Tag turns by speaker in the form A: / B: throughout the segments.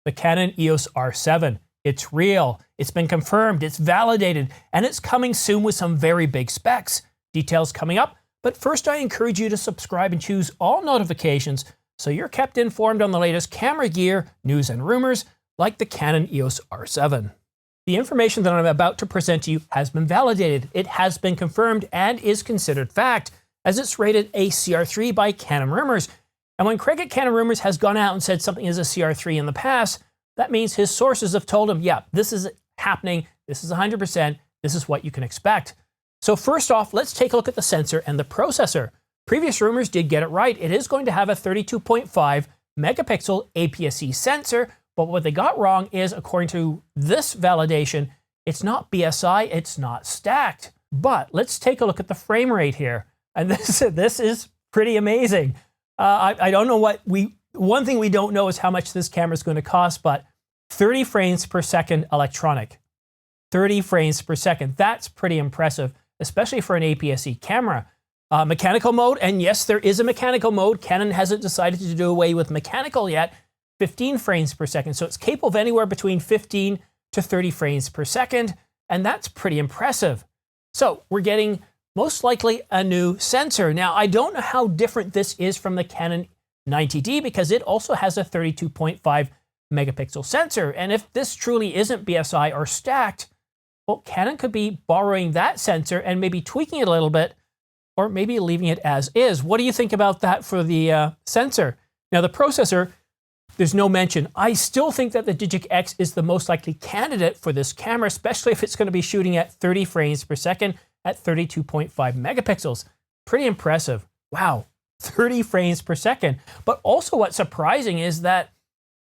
A: the Canon EOS R7. It's real, it's been confirmed, it's validated, and it's coming soon with some very big specs. Details coming up, but first I encourage you to subscribe and choose all notifications so you're kept informed on the latest camera gear, news and rumors, like the Canon EOS R7. The information that I'm about to present to you has been validated, it has been confirmed, and is considered fact, as it's rated a CR3 by Canon Rumors. And when Craig at Canon Rumors has gone out and said something is a CR3 in the past, that means his sources have told him, yeah, this is happening, this is 100%, this is what you can expect. So first off, let's take a look at the sensor and the processor. Previous rumors did get it right. It is going to have a 32.5 megapixel APS-C sensor, but what they got wrong is, according to this validation, it's not BSI, it's not stacked. But let's take a look at the frame rate here. And this is pretty amazing. I don't know one thing we don't know is how much this camera is going to cost, but 30 frames per second electronic. 30 frames per second. That's pretty impressive, especially for an APS-C camera. Mechanical mode, and yes, there is a mechanical mode. Canon hasn't decided to do away with mechanical yet. 15 frames per second. So it's capable of anywhere between 15 to 30 frames per second, and that's pretty impressive. So we're getting most likely a new sensor. Now, I don't know how different this is from the Canon 90D because it also has a 32.5 megapixel sensor. And if this truly isn't BSI or stacked, well, Canon could be borrowing that sensor and maybe tweaking it a little bit, or maybe leaving it as is. What do you think about that for the sensor? Now, the processor, there's no mention. I still think that the Digic X is the most likely candidate for this camera, especially if it's going to be shooting at 30 frames per second at 32.5 megapixels. Pretty impressive. Wow, 30 frames per second. But also what's surprising is that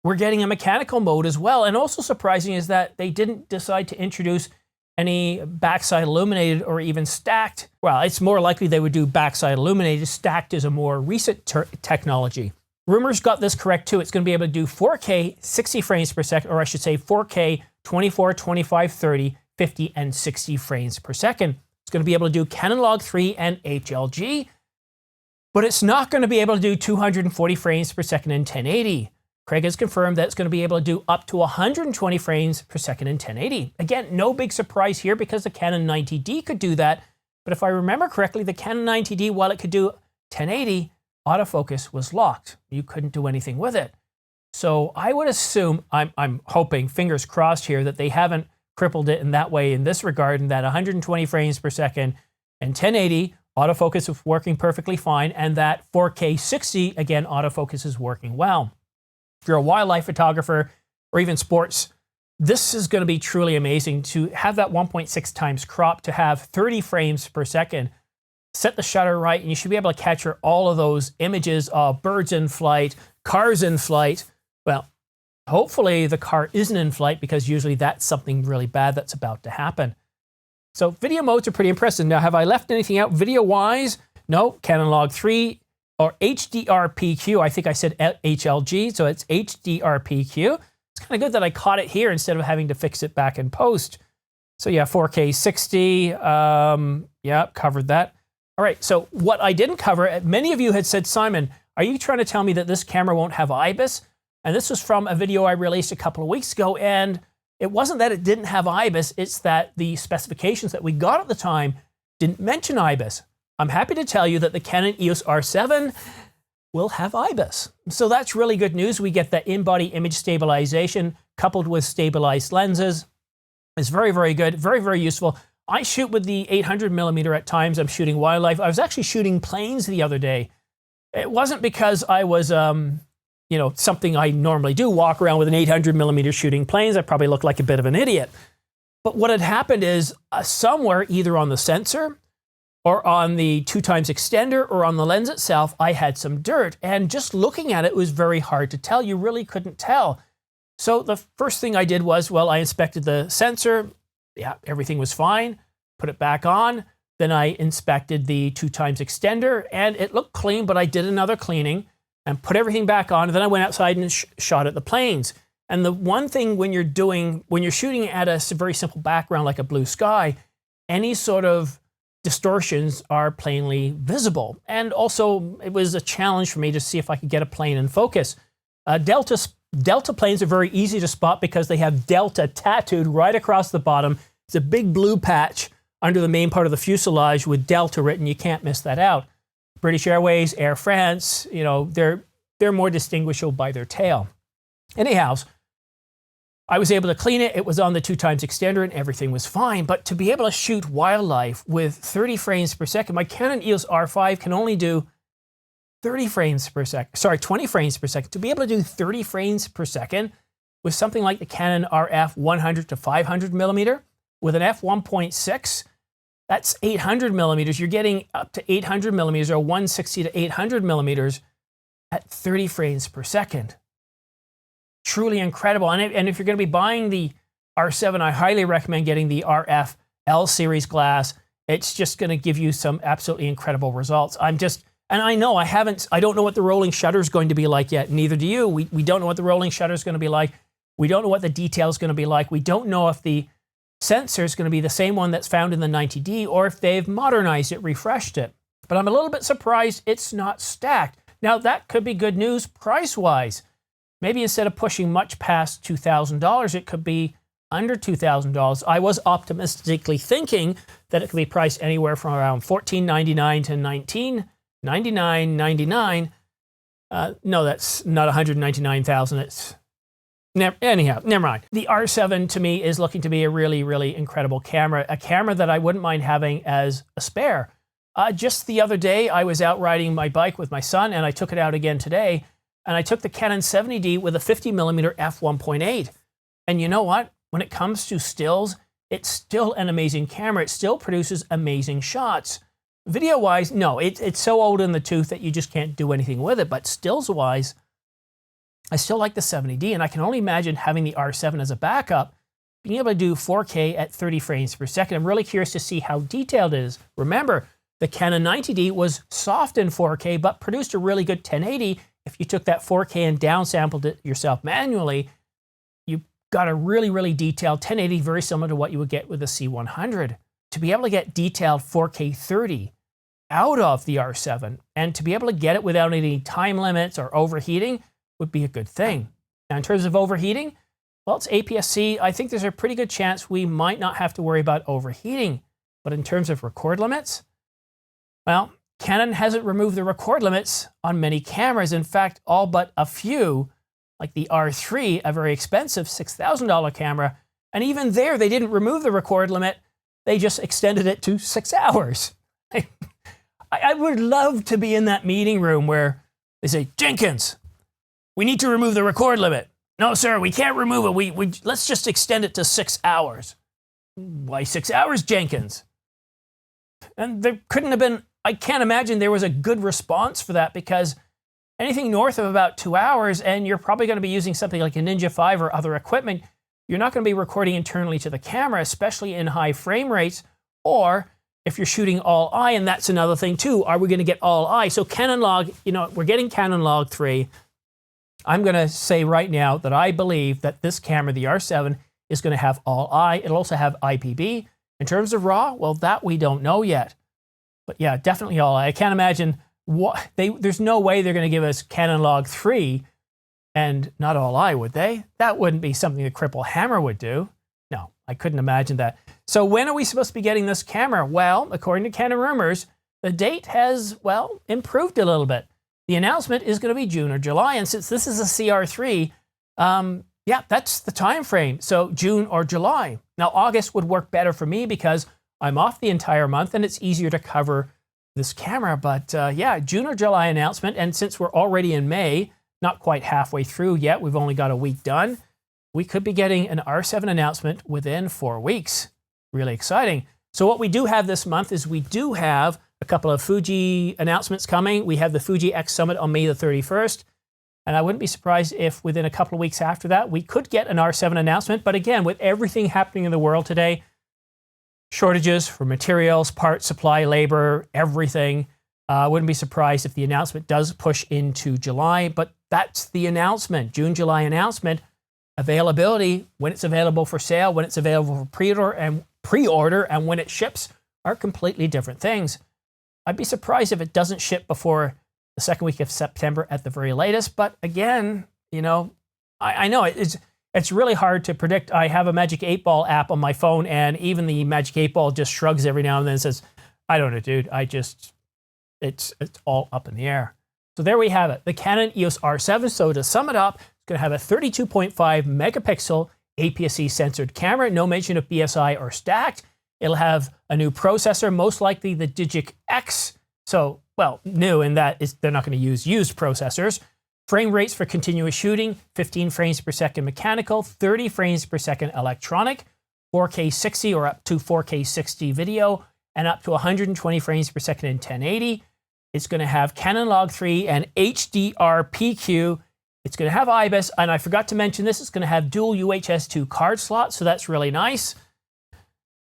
A: we're getting a mechanical mode as well. And also surprising is that they didn't decide to introduce any backside illuminated or even stacked. Well, it's more likely they would do backside illuminated. Stacked is a more recent technology. Rumors got this correct too. It's going to be able to do 4K 60 frames per second, or I should say 4K 24, 25, 30, 50, and 60 frames per second. It's going to be able to do Canon Log 3 and HLG, but it's not going to be able to do 240 frames per second in 1080. Craig has confirmed that it's going to be able to do up to 120 frames per second in 1080. Again, no big surprise here because the Canon 90D could do that. But if I remember correctly, the Canon 90D, while it could do 1080, autofocus was locked. You couldn't do anything with it. So I would assume, I'm hoping, fingers crossed here, that they haven't crippled it in that way in this regard, and that 120 frames per second and 1080, autofocus is working perfectly fine, and that 4K 60, again, autofocus is working well. If you're a wildlife photographer or even sports, this is going to be truly amazing to have that 1.6 times crop, to have 30 frames per second. Set the shutter right, and you should be able to capture all of those images of birds in flight, cars in flight. Well, hopefully the car isn't in flight, because usually that's something really bad that's about to happen. So video modes are pretty impressive. Now, have I left anything out video-wise? No, Canon Log 3 or HDR-PQ. I think I said HLG, so it's HDR-PQ. It's kind of good that I caught it here instead of having to fix it back in post. So yeah, 4K 60, yeah, covered that. All right, so what I didn't cover, many of you had said, Simon, are you trying to tell me that this camera won't have IBIS? And this was from a video I released a couple of weeks ago, and it wasn't that it didn't have IBIS, it's that the specifications that we got at the time didn't mention IBIS. I'm happy to tell you that the Canon EOS R7 will have IBIS. So that's really good news. We get that in-body image stabilization coupled with stabilized lenses. It's very, very good, very, very useful. I shoot with the 800mm at times. I'm shooting wildlife. I was actually shooting planes the other day. It wasn't because I was, you know, something I normally do, walk around with an 800mm shooting planes. I probably look like a bit of an idiot. But what had happened is somewhere, either on the sensor or on the 2x extender or on the lens itself, I had some dirt. And just looking at it was very hard to tell. You really couldn't tell. So the first thing I did was, well, I inspected the sensor. Yeah, everything was fine. Put it back on. Then I inspected the 2x extender, and it looked clean, but I did another cleaning and put everything back on. And then I went outside and shot at the planes. And the one thing when you're shooting at a very simple background like a blue sky, any sort of distortions are plainly visible. And also, it was a challenge for me to see if I could get a plane in focus. Delta Delta planes are very easy to spot because they have Delta tattooed right across the bottom. It's a big blue patch under the main part of the fuselage with Delta written. You can't miss that out. British Airways, Air France, you know, they're more distinguishable by their tail. Anyhow, I was able to clean it. It was on the 2x extender and everything was fine. But to be able to shoot wildlife with 30 frames per second, my Canon EOS R5 can only do 30 frames per second. Sorry, 20 frames per second. To be able to do 30 frames per second with something like the Canon RF 100 to 500 millimeter with an f1.6, that's 800 millimeters. You're getting up to 800 millimeters or 160 to 800 millimeters at 30 frames per second. Truly incredible. And if you're going to be buying the R7, I highly recommend getting the RF L series glass. It's just going to give you some absolutely incredible results. And I know I don't know what the rolling shutter is going to be like yet. Neither do you. We don't know what the rolling shutter is going to be like. We don't know what the detail is going to be like. We don't know if the sensor is going to be the same one that's found in the 90D or if they've modernized it, refreshed it. But I'm a little bit surprised it's not stacked. Now, that could be good news price-wise. Maybe instead of pushing much past $2,000, it could be under $2,000. I was optimistically thinking that it could be priced anywhere from around $14.99 to $19.99. No, that's not $199,000. It's anyhow, never mind. The R7 to me is looking to be a really, really incredible camera. A camera that I wouldn't mind having as a spare. Just the other day, I was out riding my bike with my son, and I took it out again today. And I took the Canon 70D with a 50mm f1.8. And you know what? When it comes to stills, it's still an amazing camera. It still produces amazing shots. Video-wise, no, it's so old in the tooth that you just can't do anything with it. But stills-wise, I still like the 70D. And I can only imagine having the R7 as a backup, being able to do 4K at 30 frames per second. I'm really curious to see how detailed it is. Remember, the Canon 90D was soft in 4K, but produced a really good 1080. If you took that 4K and downsampled it yourself manually, you got a really, really detailed 1080, very similar to what you would get with the C100. To be able to get detailed 4K 30 out of the R7 and to be able to get it without any time limits or overheating would be a good thing. Now, in terms of overheating, well, it's APS-C. I think there's a pretty good chance we might not have to worry about overheating. But in terms of record limits, well, Canon hasn't removed the record limits on many cameras. In fact, all but a few, like the R3, a very expensive $6,000 camera. And even there, they didn't remove the record limit. They just extended it to 6 hours. I would love to be in that meeting room where they say, Jenkins, we need to remove the record limit. No, sir, we can't remove it. Let's just extend it to 6 hours. Why 6 hours, Jenkins? And there couldn't have been, I can't imagine there was a good response for that, because anything north of about 2 hours, and you're probably going to be using something like a Ninja 5 or other equipment, you're not going to be recording internally to the camera, especially in high frame rates, or if you're shooting all eye, and that's another thing too. Are we going to get all eye? So Canon log, we're getting Canon log 3. I'm going to say right now that I believe that this camera, the R7, is going to have all eye. It'll also have IPB. In terms of RAW, well, that we don't know yet. But yeah, definitely all eye. I can't imagine there's no way they're going to give us Canon log 3 and not all eye, would they? That wouldn't be something the Cripple Hammer would do. No, I couldn't imagine that. So when are we supposed to be getting this camera? Well, according to Canon rumors, the date has, well, improved a little bit. The announcement is going to be June or July, and since this is a CR3, yeah, that's the time frame. So June or July. Now, August would work better for me because I'm off the entire month, and it's easier to cover this camera. But yeah, June or July announcement, and since we're already in May, not quite halfway through yet, we've only got a week done, we could be getting an R7 announcement within 4 weeks. Really exciting. So what we do have this month is we do have a couple of Fuji announcements coming. We have the Fuji X Summit on May the 31st. And I wouldn't be surprised if within a couple of weeks after that, we could get an R7 announcement. But again, with everything happening in the world today, shortages for materials, parts, supply, labor, everything, I wouldn't be surprised if the announcement does push into July. But that's the announcement, June, July announcement. Availability, when it's available for sale, when it's available for pre-order, and when it ships are completely different things. I'd be surprised if it doesn't ship before the second week of September at the very latest. But again, I know it's really hard to predict. I have a Magic 8 Ball app on my phone, and even the Magic 8 Ball just shrugs every now and then and says, I don't know, dude. It's all up in the air. So there we have it, the Canon EOS R7. So to sum it up, it's going to have a 32.5 megapixel APS-C censored camera, no mention of BSI or stacked. It'll have a new processor, most likely the Digic X. So, well, new in that they're not going to use used processors. Frame rates for continuous shooting, 15 frames per second mechanical, 30 frames per second electronic, 4K 60 or up to 4K 60 video, and up to 120 frames per second in 1080. It's going to have Canon Log 3 and HDR PQ. It's going to have IBIS, and I forgot to mention this, it's going to have dual UHS 2 card slots, so that's really nice.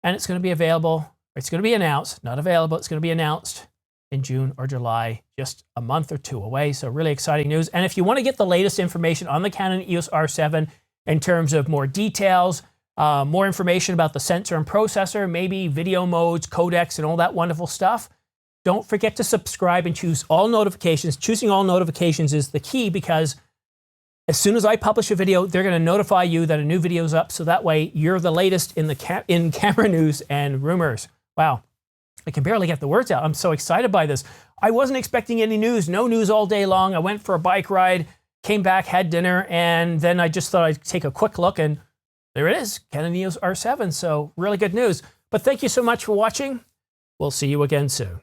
A: And it's going to be available, it's going to be announced, not available, it's going to be announced in June or July, just a month or two away. So really exciting news. And if you want to get the latest information on the Canon EOS R7 in terms of more details, more information about the sensor and processor, maybe video modes, codecs, and all that wonderful stuff, don't forget to subscribe and choose all notifications. Choosing all notifications is the key, because as soon as I publish a video, they're going to notify you that a new video is up, so that way you're the latest in the in camera news and rumors. Wow, I can barely get the words out. I'm so excited by this. I wasn't expecting any news, no news all day long. I went for a bike ride, came back, had dinner, and then I just thought I'd take a quick look, and there it is, Canon EOS R7. So really good news. But thank you so much for watching. We'll see you again soon.